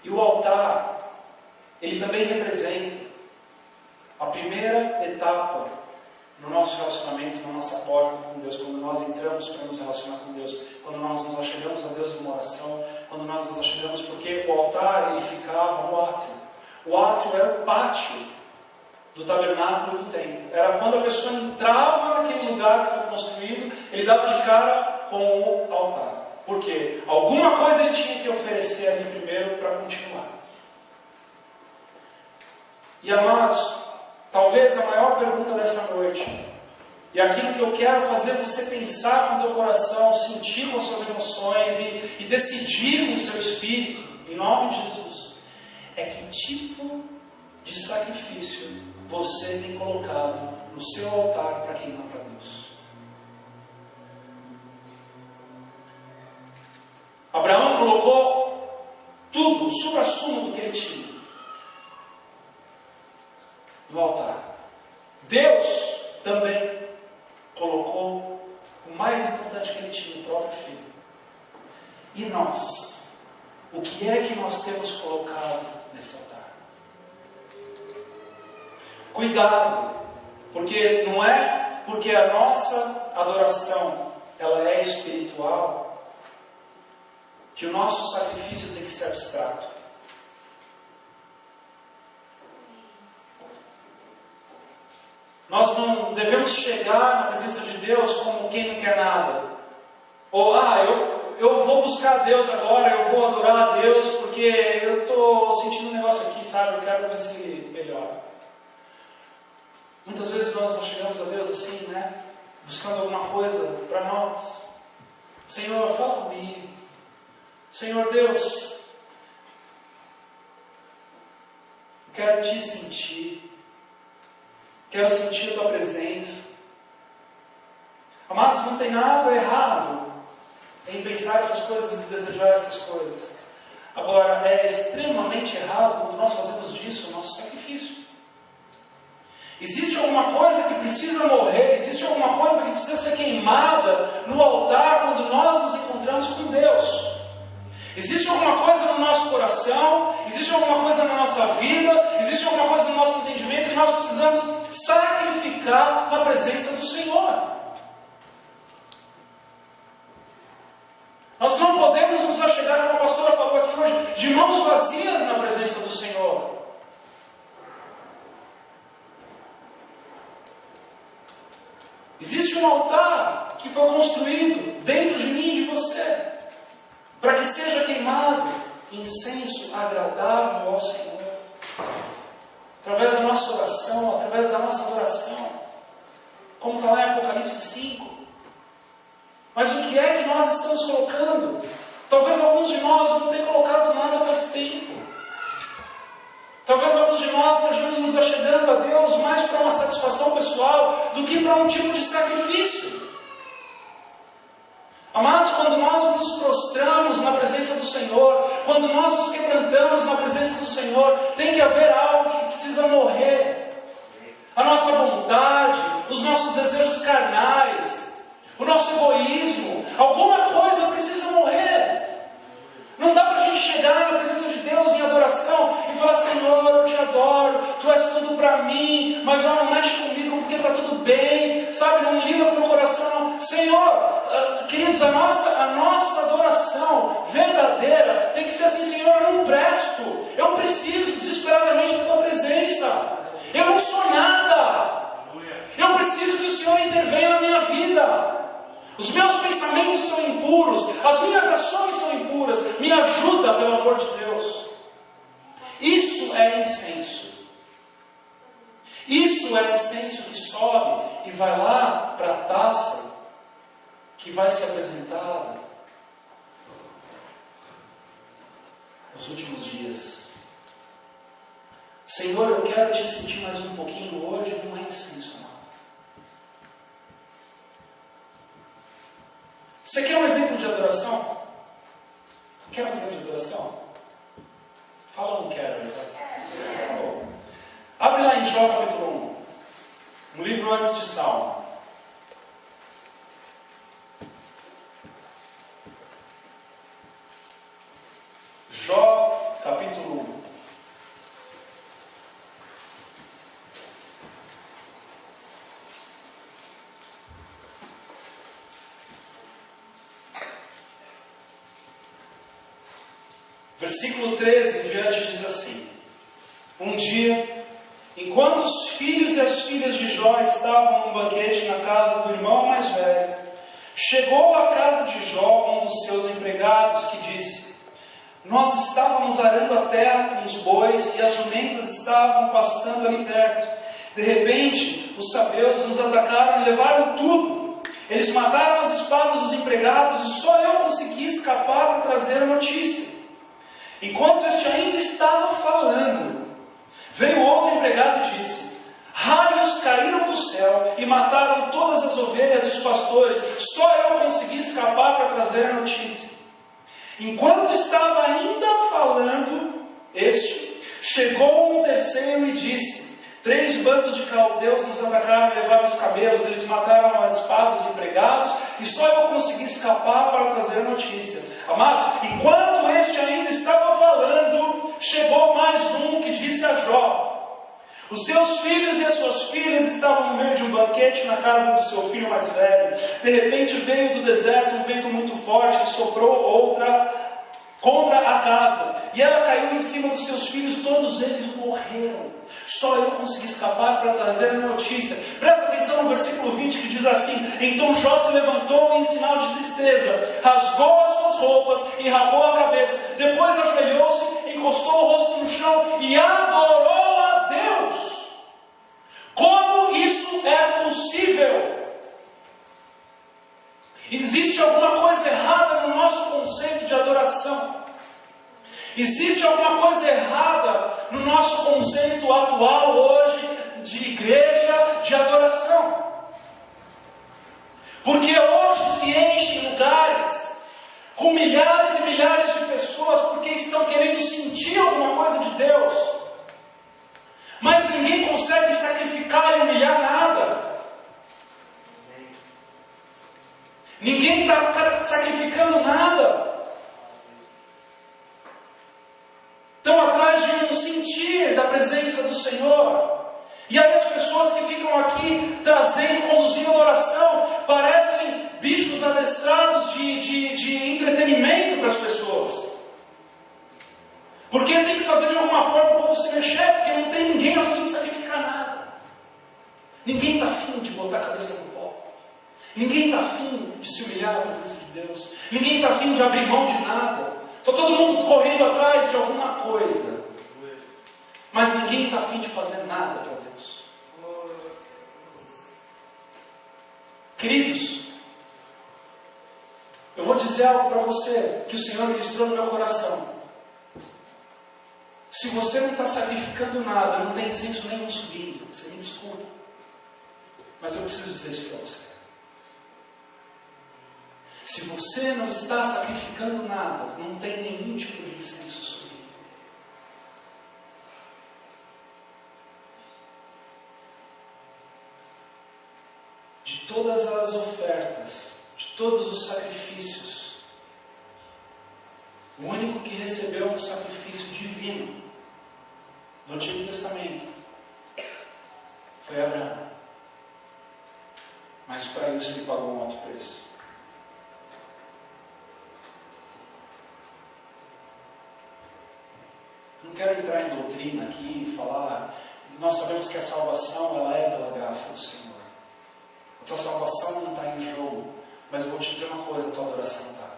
E o altar, ele também representa a primeira etapa no nosso relacionamento, na nossa porta com Deus, quando nós entramos para nos relacionar com Deus, quando nós nos achegamos a Deus numa oração, quando nós nos achegamos, porque o altar ele ficava no átrio. O átrio era o pátio do tabernáculo e do templo. Era quando a pessoa entrava naquele lugar que foi construído, ele dava de cara com o altar. Por quê? Alguma coisa ele tinha que oferecer ali primeiro para continuar. E amados, talvez a maior pergunta dessa noite, e aquilo que eu quero fazer você pensar com o teu coração, sentir com as suas emoções e decidir com o seu espírito, em nome de Jesus, é que tipo de sacrifício você tem colocado no seu altar para queimar para Deus. Abraão colocou tudo, o supra-sumo do que ele tinha no altar. Deus também colocou o mais importante que ele tinha, o próprio Filho. E nós? O que é que nós temos colocado nesse altar? Cuidado, porque não é porque a nossa adoração ela é espiritual que o nosso sacrifício tem que ser abstrato. Nós não devemos chegar na presença de Deus como quem não quer nada. Ou, eu vou buscar Deus agora, eu vou adorar a Deus porque eu estou sentindo um negócio aqui, sabe? Eu quero ver se melhora. Muitas vezes nós chegamos a Deus assim, né? Buscando alguma coisa para nós. Senhor, fala comigo. Senhor Deus, eu quero te sentir. Quero sentir a tua presença. Amados, não tem nada errado em pensar essas coisas e desejar essas coisas. Agora, é extremamente errado quando nós fazemos disso o nosso sacrifício. Existe alguma coisa que precisa morrer, existe alguma coisa que precisa ser queimada no altar quando nós nos encontramos com Deus. Existe alguma coisa no nosso coração, existe alguma coisa na nossa vida, existe alguma coisa no nosso entendimento que nós precisamos sacrificar na presença do Senhor. Nós não podemos nos achegar, como a pastora falou aqui hoje, de mãos vazias na presença do Senhor. Existe um altar que foi construído dentro de mim e de você, para que seja queimado incenso agradável ao Senhor, através da nossa oração, através da nossa adoração, como está lá em Apocalipse 5. Mas o que é que nós estamos colocando? Talvez alguns de nós não tenham colocado nada faz tempo. Talvez alguns de nós estejamos nos achegando a Deus mais para uma satisfação pessoal do que para um tipo de sacrifício. Amados, quando nós nos prostramos na presença do Senhor, quando nós nos quebrantamos na presença do Senhor, tem que haver algo que precisa morrer. A nossa vontade, os nossos desejos carnais, o nosso egoísmo, alguma coisa precisa morrer. Não dá para a gente chegar na presença de Deus em adoração e falar: Senhor, eu te adoro, Tu és tudo para mim, mas não mexe comigo porque está tudo bem, sabe, não lida com o meu coração. Senhor, queridos, a nossa adoração verdadeira tem que ser assim: Senhor, eu não presto, eu preciso desesperadamente da Tua presença, eu não sou nada, eu preciso que o Senhor intervenha na minha vida. Os meus pensamentos são impuros, as minhas ações são impuras. Me ajuda, pelo amor de Deus. Isso é incenso. Isso é incenso que sobe e vai lá para a taça que vai ser apresentada nos últimos dias. Senhor, eu quero te sentir mais um pouquinho hoje. Não é incenso, amado. Você quer um exemplo de adoração? Quer um exemplo de adoração? Fala, não quero. Tá bom. Abre lá em Jó capítulo 1, no livro antes de Salmo. Jó capítulo 1. Versículo 13 em diante diz assim: Um dia, enquanto os filhos e as filhas de Jó estavam num banquete na casa do irmão mais velho, chegou à casa de Jó um dos seus empregados que disse: Nós estávamos arando a terra com os bois e as jumentas estavam pastando ali perto. De repente, os sabeus nos atacaram e levaram tudo. Eles mataram as espadas dos empregados e só eu consegui escapar para trazer a notícia. Enquanto este ainda estava falando, veio outro empregado e disse: Raios caíram do céu e mataram todas as ovelhas e os pastores. Só eu consegui escapar para trazer a notícia. Enquanto estava ainda falando, chegou um terceiro e disse: 3 bandos de caldeus nos atacaram e levaram os camelos. Eles mataram a espada dos empregados e só eu consegui escapar para trazer a notícia. Amados, enquanto este ainda estava falando, chegou mais um que disse a Jó: Os seus filhos e as suas filhas estavam no meio de um banquete na casa do seu filho mais velho. De repente veio do deserto um vento muito forte que soprou outra contra a casa, e ela caiu em cima dos seus filhos, todos eles morreram. Só eu consegui escapar para trazer a notícia. Presta atenção no versículo 20 que diz assim: Então Jó se levantou em sinal de tristeza, rasgou as suas roupas e rapou a cabeça. Depois ajoelhou-se, encostou o rosto no chão e adorou a Deus. Como isso é possível? Existe alguma coisa errada no nosso conceito de adoração. Existe alguma coisa errada no nosso conceito atual hoje de igreja, de adoração. Porque hoje se enchem lugares com milhares e milhares de pessoas porque estão querendo sentir alguma coisa de Deus. Mas ninguém consegue sacrificar e humilhar nada. Ninguém está sacrificando nada. Estão atrás de um sentir da presença do Senhor. E aí as pessoas que ficam aqui trazendo, conduzindo adoração, parecem bichos adestrados de entretenimento para as pessoas. Porque tem que fazer de alguma forma o povo se mexer, porque não tem ninguém a fim de sacrificar nada. Ninguém está a fim de botar a cabeça no pó. Ninguém está afim de se humilhar na presença de Deus. Ninguém está afim de abrir mão de nada. Está todo mundo correndo atrás de alguma coisa. Mas ninguém está afim de fazer nada para Deus. Queridos, eu vou dizer algo para você que o Senhor ministrou no meu coração. Se você não está sacrificando nada, não tem incenso nenhum subindo, você me desculpa. Mas eu preciso dizer isso para você. Se você não está sacrificando nada, não tem nenhum tipo de incenso subindo. De todas as ofertas, de todos os sacrifícios, o único que recebeu um sacrifício divino do Antigo Testamento foi Abraão. Mas para isso ele pagou um alto preço. Não quero entrar em doutrina aqui e falar. Nós sabemos que a salvação ela é pela graça do Senhor. Mas eu vou te dizer uma coisa, a tua adoração está.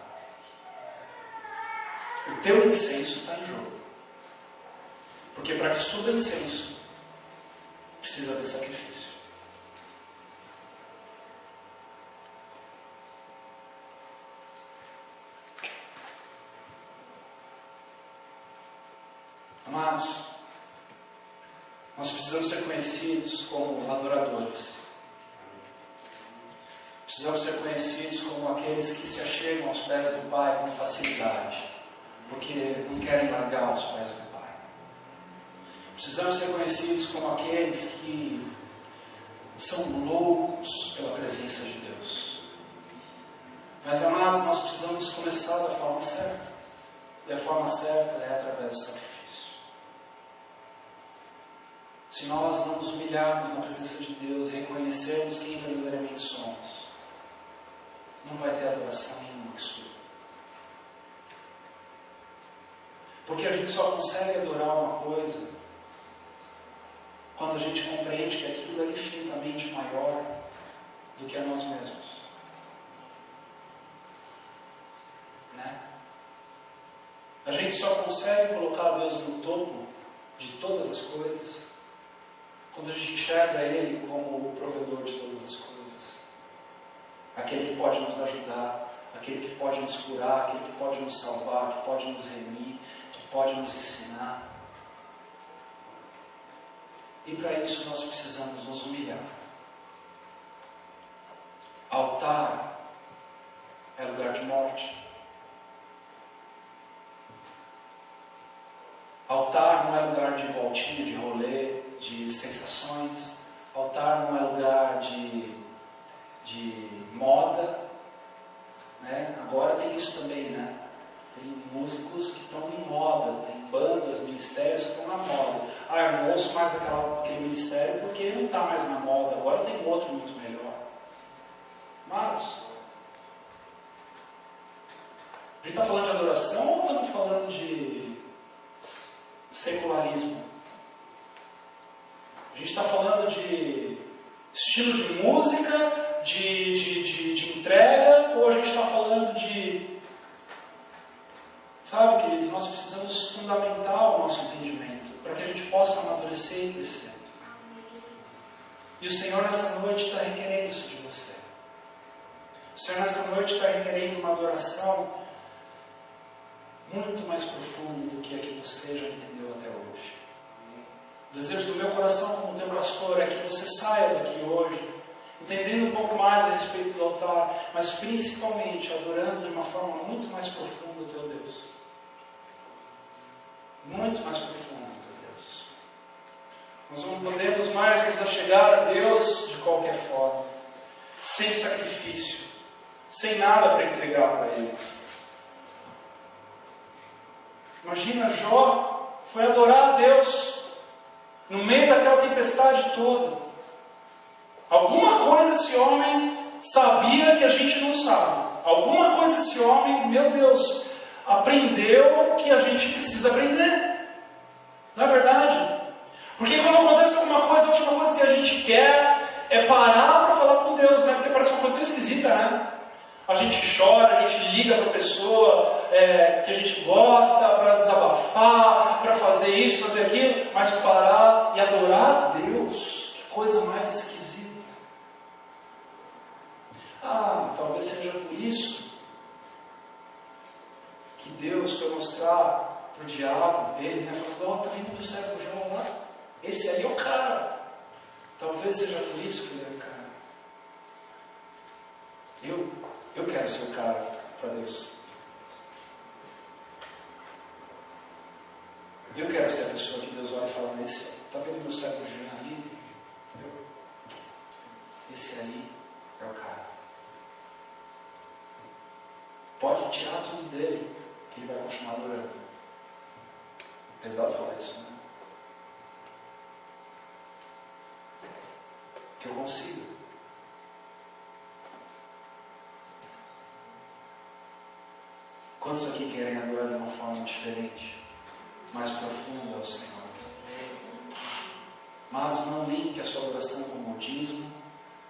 O teu incenso está em jogo. Porque para que suba incenso, precisa haver sacrifício. Amados, nós precisamos ser conhecidos como adoradores. Precisamos ser conhecidos como aqueles que se achegam aos pés do Pai com facilidade, porque não querem largar os pés do Pai. Precisamos ser conhecidos como aqueles que são loucos pela presença de Deus. Mas, amados, nós precisamos começar da forma certa. E a forma certa é através do sacrifício. Se nós não nos humilharmos na presença de Deus e reconhecermos quem verdadeiramente somos, não vai ter adoração nenhuma que suba. Porque a gente só consegue adorar uma coisa quando a gente compreende que aquilo é infinitamente maior do que a nós mesmos. Né? A gente só consegue colocar Deus no topo de todas as coisas quando a gente enxerga Ele como o provedor de todas as coisas. Aquele que pode nos ajudar, aquele que pode nos curar, aquele que pode nos salvar, que pode nos remir, que pode nos ensinar. E para isso nós precisamos nos humilhar. Altar é lugar de morte. Altar não é lugar de voltinha, de rolê, de sensações. Altar não é lugar de moda. Né? Agora tem isso também, né? Tem músicos que estão em moda, tem bandas, ministérios que estão na moda. Eu não ouço mais aquele ministério porque não está mais na moda, agora tem outro muito melhor. Mas a gente está falando de adoração ou estamos falando de secularismo? A gente está falando de estilo de música, de entrega, ou a gente está falando de... Sabe, queridos, nós precisamos fundamentar o nosso entendimento para que a gente possa amadurecer e crescer. E o Senhor nessa noite está requerendo isso de você. O Senhor nessa noite está requerendo uma adoração muito mais profunda do que a que você já entendeu até hoje. O desejo do meu coração como teu pastor é que você saia daqui hoje entendendo um pouco mais a respeito do altar, mas principalmente adorando de uma forma muito mais profunda o teu Deus. Muito mais profunda o teu Deus. Nós não podemos mais nos achegar a Deus de qualquer forma, sem sacrifício, sem nada para entregar para Ele. Imagina, Jó foi adorar a Deus no meio daquela tempestade toda. Alguma coisa esse homem sabia que a gente não sabe. Alguma coisa esse homem, meu Deus, aprendeu que a gente precisa aprender. Não é verdade? Porque quando acontece alguma coisa, a última coisa que a gente quer é parar para falar com Deus, né? Porque parece uma coisa tão esquisita, né? A gente chora, a gente liga para a pessoa que a gente gosta para desabafar, para fazer isso, fazer aquilo, mas parar e adorar a Deus, que coisa mais esquisita. Talvez seja por isso que Deus foi mostrar para o diabo, ele, né, falou, está vendo do servo Jó lá? Esse aí é o cara. Talvez seja por isso que ele é o cara. Eu quero ser o cara para Deus. Eu quero ser a pessoa que Deus olha e fala, está vendo meu servo Jó ali? Esse aí é o cara. Pode tirar tudo dele, que ele vai continuar adorando. Pesado falar isso, né? Que eu consigo. Quantos aqui querem adorar de uma forma diferente, mais profunda ao Senhor? Mas não linke a sua adoração com modismo,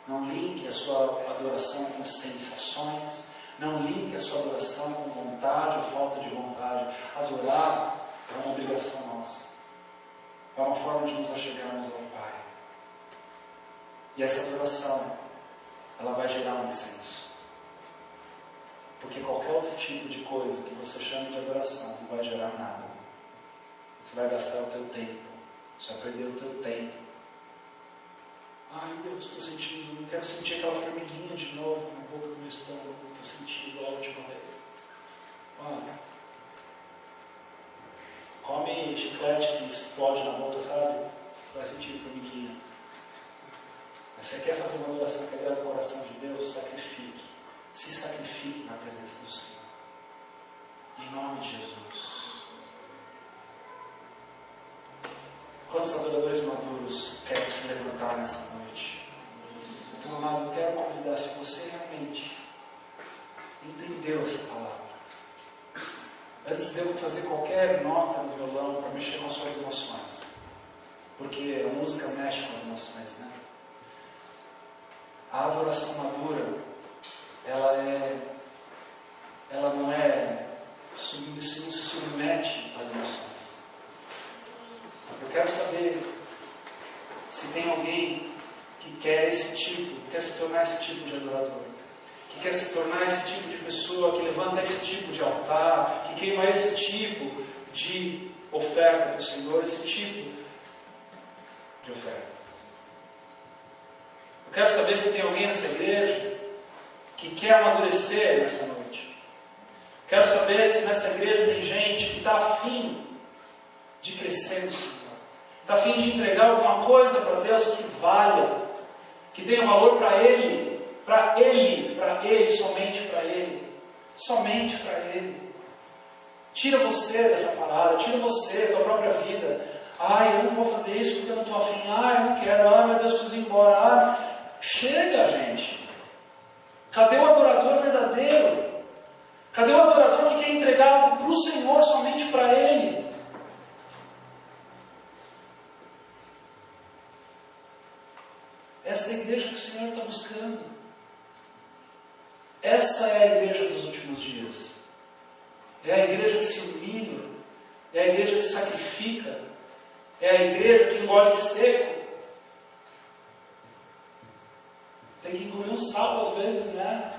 não linke a sua adoração com sensações. Não linke a sua adoração com vontade ou falta de vontade. Adorar é uma obrigação nossa. É uma forma de nos achegarmos ao Pai. E essa adoração, ela vai gerar um incenso. Porque qualquer outro tipo de coisa que você chame de adoração não vai gerar nada. Você vai gastar o teu tempo. Você vai perder o teu tempo. Ai Deus, estou sentindo, não quero sentir aquela formiguinha de novo na boca do meu estômago que eu senti igual a última vez. Mas, come chiclete que explode na boca, sabe? Você vai sentir formiguinha. Mas você quer fazer uma adoração que agrada o coração de Deus? Sacrifique. Se sacrifique na presença do Senhor. Em nome de Jesus. Quantos adoradores maduros querem se levantar nessa noite? Então, amado, eu quero convidar, se você realmente entendeu essa palavra, antes de eu fazer qualquer nota no violão para mexer com as suas emoções, porque a música mexe com as emoções, né? A adoração madura, ela não se submete às emoções. Eu quero saber se tem alguém que quer esse tipo, quer se tornar esse tipo de adorador, que quer se tornar esse tipo de pessoa, que levanta esse tipo de altar, que queima esse tipo de oferta para o Senhor, esse tipo de oferta. Eu quero saber se tem alguém nessa igreja que quer amadurecer nessa noite. Quero saber se nessa igreja tem gente que está afim de crescer no Senhor. Está a fim de entregar alguma coisa para Deus que valha, que tenha valor para Ele, somente para Ele, somente para Ele. Tira você dessa parada, tira você da tua própria vida. Ai, eu não vou fazer isso porque eu não estou afim. Ai, eu não quero. Ai, meu Deus, preciso ir embora. Ai, chega, gente. Cadê o adorador verdadeiro? Cadê o adorador que quer entregar algo para o Senhor, somente para Ele? Essa é a igreja que o Senhor está buscando. Essa é a igreja dos últimos dias. É a igreja que se humilha. É a igreja que sacrifica. É a igreja que engole seco. Tem que engolir um sapo às vezes, né?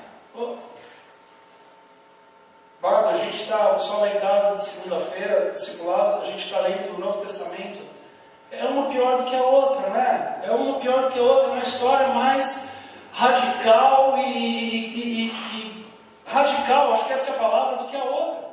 Bárbara, a gente está, o pessoal lá em casa de segunda-feira, discipulado, a gente está lendo o Novo Testamento. É uma pior do que a outra, né? É uma pior do que a outra, é uma história mais radical radical, acho que essa é a palavra, do que a outra.